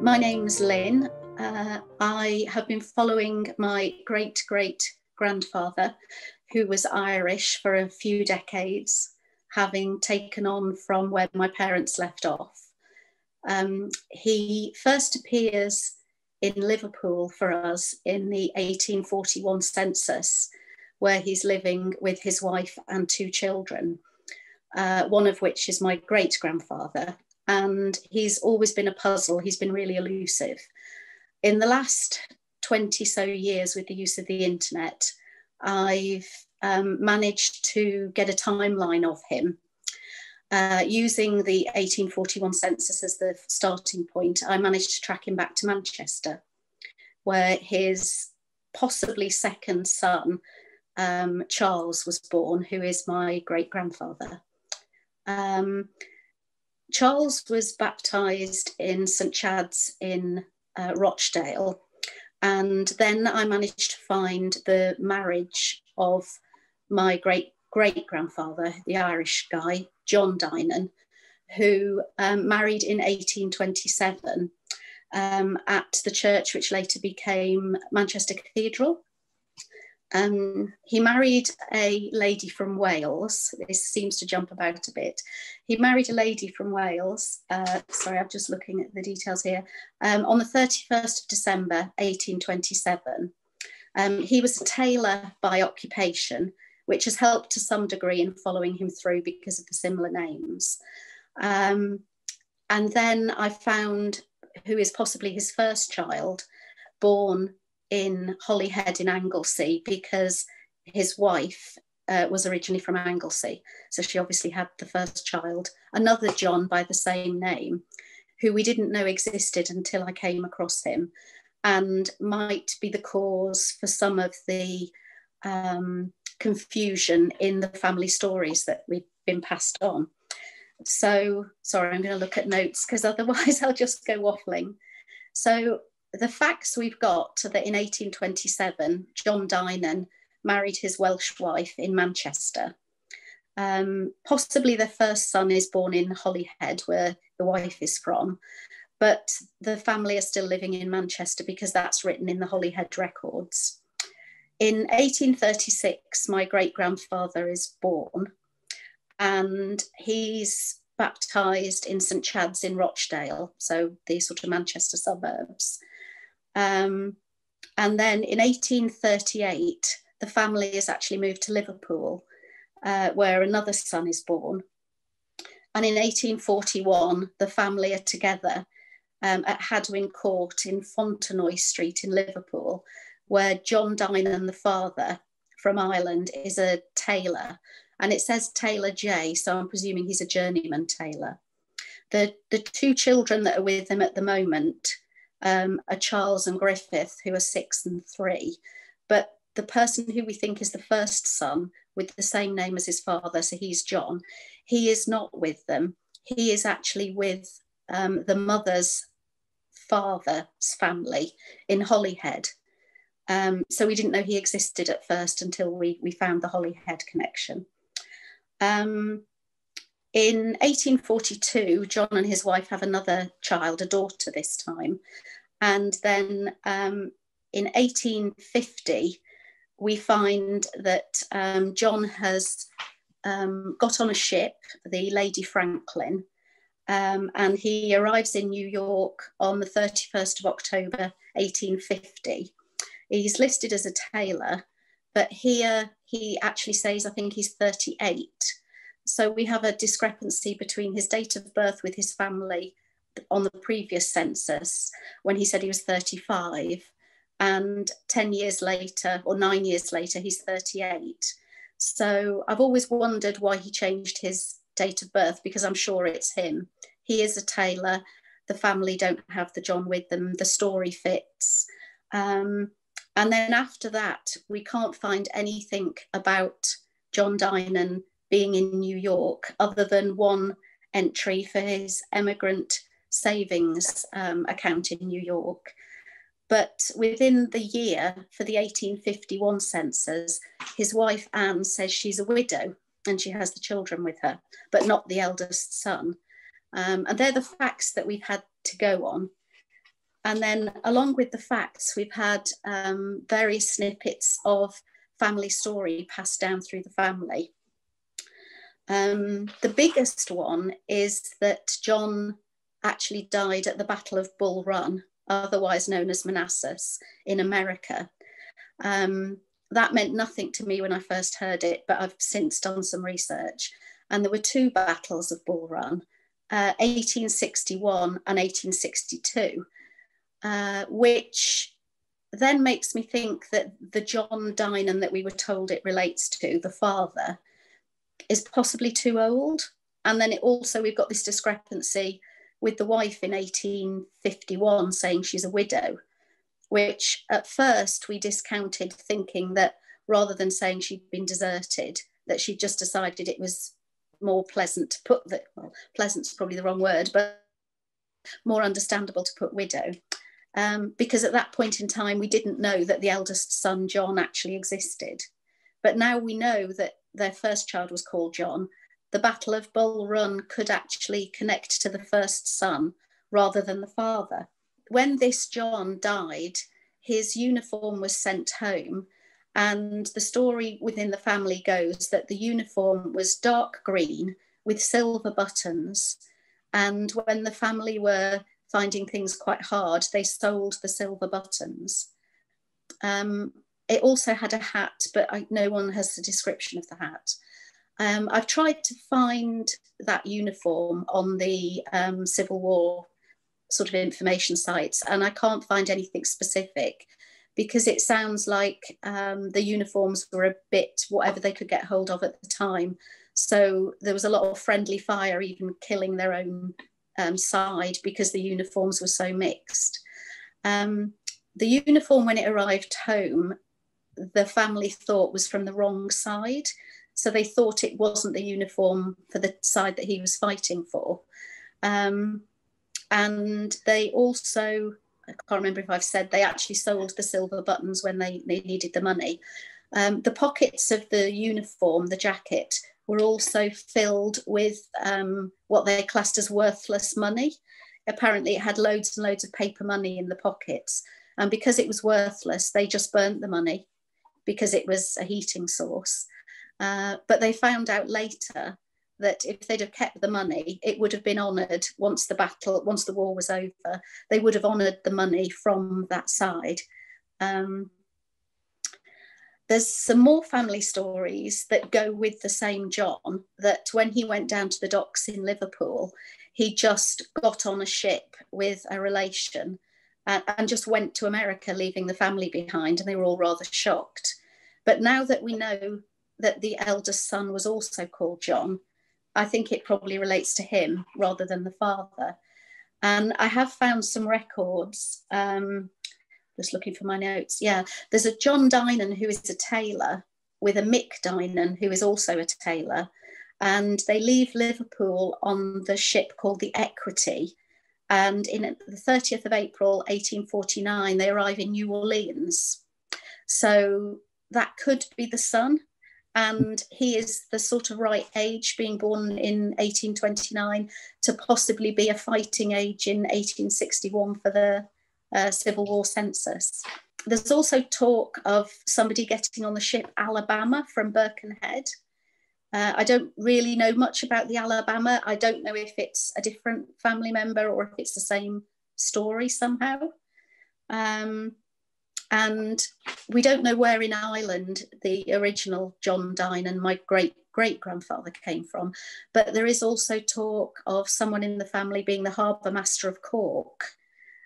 My name's Lynn. I have been following my great-great-grandfather, who was Irish, for a few decades, having taken on from where my parents left off. He first appears in Liverpool for us in the 1841 census, where he's living with his wife and two children, one of which is my great-grandfather. And he's always been a puzzle. He's been really elusive. In the last 20 so years with the use of the internet, I've managed to get a timeline of him. Using the 1841 census as the starting point, I managed to track him back to Manchester, where his possibly second son, Charles, was born, who is my great-grandfather. Charles was baptised in St Chad's in Rochdale, and then I managed to find the marriage of my great-grandfather, the Irish guy, John Dynan, who married in 1827 at the church which later became Manchester Cathedral. He married a lady from Wales. This seems to jump about a bit. He married a lady from Wales. Sorry, I'm just looking at the details here. On the 31st of December, 1827. He was a tailor by occupation, which has helped to some degree in following him through because of the similar names. And then I found who is possibly his first child, born in Holyhead in Anglesey, because his wife was originally from Anglesey. So she obviously had the first child, another John by the same name, who we didn't know existed until I came across him, and might be the cause for some of the confusion in the family stories that we've been passed on. So, sorry, I'm going to look at notes because otherwise I'll just go waffling. So the facts we've got are that in 1827, John Dynan married his Welsh wife in Manchester. Possibly their first son is born in Holyhead, where the wife is from, but the family are still living in Manchester because that's written in the Holyhead records. In 1836, my great-grandfather is born, and he's baptised in St Chad's in Rochdale, so the sort of Manchester suburbs. And then in 1838, the family is actually moved to Liverpool, where another son is born. And in 1841, the family are together at Hadwin Court in Fontenoy Street in Liverpool, where John Dynan, the father from Ireland, is a tailor. And it says Tailor J, so I'm presuming he's a journeyman tailor. The two children that are with him at the moment are Charles and Griffith, who are 6 and 3. But the person who we think is the first son, with the same name as his father, so he's John, he is not with them. He is actually with the mother's father's family in Holyhead. So we didn't know he existed at first until we found the Holyhead connection. In 1842, John and his wife have another child, a daughter this time. And then in 1850, we find that John has got on a ship, the Lady Franklin, and he arrives in New York on the 31st of October, 1850. He's listed as a tailor, but here he actually says, I think he's 38. So we have a discrepancy between his date of birth with his family on the previous census, when he said he was 35, and 10 years later, or 9 years later, he's 38. So I've always wondered why he changed his date of birth, because I'm sure it's him. He is a tailor. The family don't have the John with them. The story fits. And then after that, we can't find anything about John Dynan being in New York other than one entry for his Emigrant savings account in New York. But within the year for the 1851 census, his wife Anne says she's a widow and she has the children with her, but not the eldest son. And they're the facts that we've had to go on. And then along with the facts, we've had various snippets of family story passed down through the family. The biggest one is that John actually died at the Battle of Bull Run, otherwise known as Manassas, in America. That meant nothing to me when I first heard it, but I've since done some research. And there were two battles of Bull Run, 1861 and 1862, which then makes me think that the John Dynan that we were told it relates to, the father, is possibly too old. And then we've got this discrepancy with the wife in 1851 saying she's a widow, which at first we discounted, thinking that rather than saying she'd been deserted, that she'd just decided it was more pleasant to put that, well, pleasant's probably the wrong word, but more understandable to put widow. Because at that point in time, we didn't know that the eldest son, John, actually existed. But now we know that their first child was called John. The Battle of Bull Run could actually connect to the first son rather than the father. When this John died, his uniform was sent home, and the story within the family goes that the uniform was dark green with silver buttons, and when the family were finding things quite hard, they sold the silver buttons. It also had a hat, but no one has the description of the hat. I've tried to find that uniform on the Civil War sort of information sites, and I can't find anything specific, because it sounds like the uniforms were a bit whatever they could get hold of at the time. So there was a lot of friendly fire, even killing their own side, because the uniforms were so mixed. The uniform, when it arrived home, the family thought was from the wrong side. So they thought it wasn't the uniform for the side that he was fighting for. And they also, I can't remember if I've said, they actually sold the silver buttons when they needed the money. The pockets of the uniform, the jacket, were also filled with what they classed as worthless money. Apparently it had loads and loads of paper money in the pockets. And because it was worthless, they just burnt the money because it was a heating source. But they found out later that if they'd have kept the money, it would have been honoured once the war was over. They would have honoured the money from that side. There's some more family stories that go with the same John, that when he went down to the docks in Liverpool, he just got on a ship with a relation and just went to America, leaving the family behind, and they were all rather shocked. But now that we know that the eldest son was also called John, I think it probably relates to him rather than the father. And I have found some records, just looking for my notes. Yeah, there's a John Dynan who is a tailor with a Mick Dynan who is also a tailor. And they leave Liverpool on the ship called the Equity. And in the 30th of April, 1849, they arrive in New Orleans. So that could be the son. And he is the sort of right age, being born in 1829, to possibly be a fighting age in 1861 for the Civil War census. There's also talk of somebody getting on the ship Alabama from Birkenhead. I don't really know much about the Alabama. I don't know if it's a different family member or if it's the same story somehow. And we don't know where in Ireland the original John Dynan, my great-great-grandfather, came from. But there is also talk of someone in the family being the harbour master of Cork.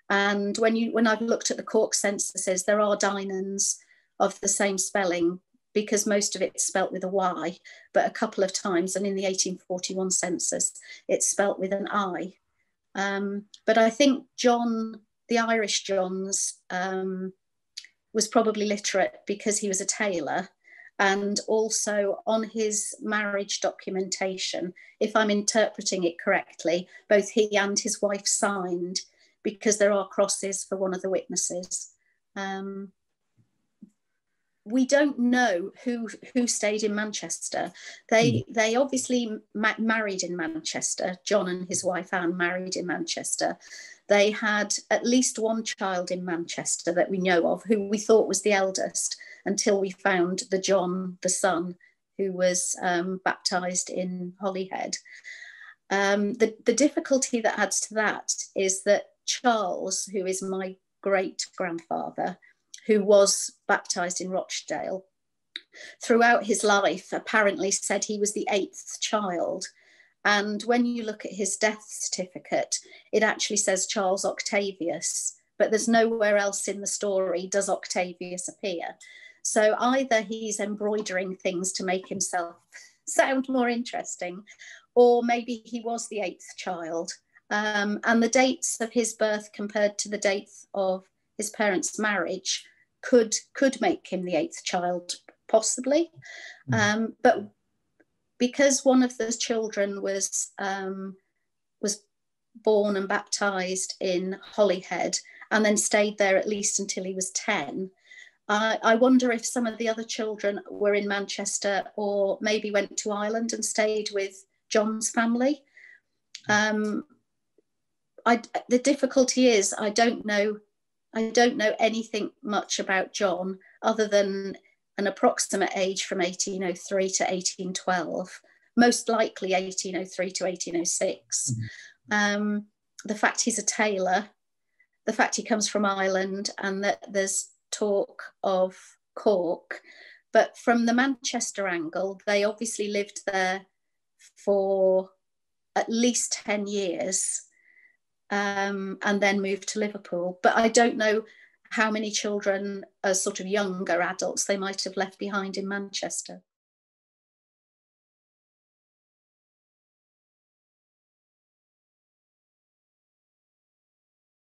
And when I've looked at the Cork censuses, there are Dynans of the same spelling, because most of it's spelt with a Y, but a couple of times, and in the 1841 census, it's spelt with an I. But I think John, the Irish Johns, was probably literate because he was a tailor. And also on his marriage documentation, if I'm interpreting it correctly, both he and his wife signed, because there are crosses for one of the witnesses. we don't know who stayed in Manchester. They obviously married in Manchester. John and his wife Anne married in Manchester. They had at least one child in Manchester that we know of, who we thought was the eldest, until we found the John, the son, who was baptised in Holyhead. The difficulty that adds to that is that Charles, who is my great-grandfather, who was baptised in Rochdale, throughout his life apparently said he was the 8th child. And when you look at his death certificate, it actually says Charles Octavius, but there's nowhere else in the story does Octavius appear. So either he's embroidering things to make himself sound more interesting, or maybe he was the 8th child. And the dates of his birth compared to the dates of his parents' marriage could make him the 8th child, possibly. But because one of the children was born and baptised in Holyhead and then stayed there at least until he was 10, I wonder if some of the other children were in Manchester or maybe went to Ireland and stayed with John's family. The difficulty is I don't know anything much about John other than an approximate age from 1803 to 1812, most likely 1803 to 1806. The fact he's a tailor, the fact he comes from Ireland, and that there's talk of Cork. But from the Manchester angle, they obviously lived there for at least 10 years and then moved to Liverpool. But I don't know how many children as sort of younger adults they might have left behind in Manchester.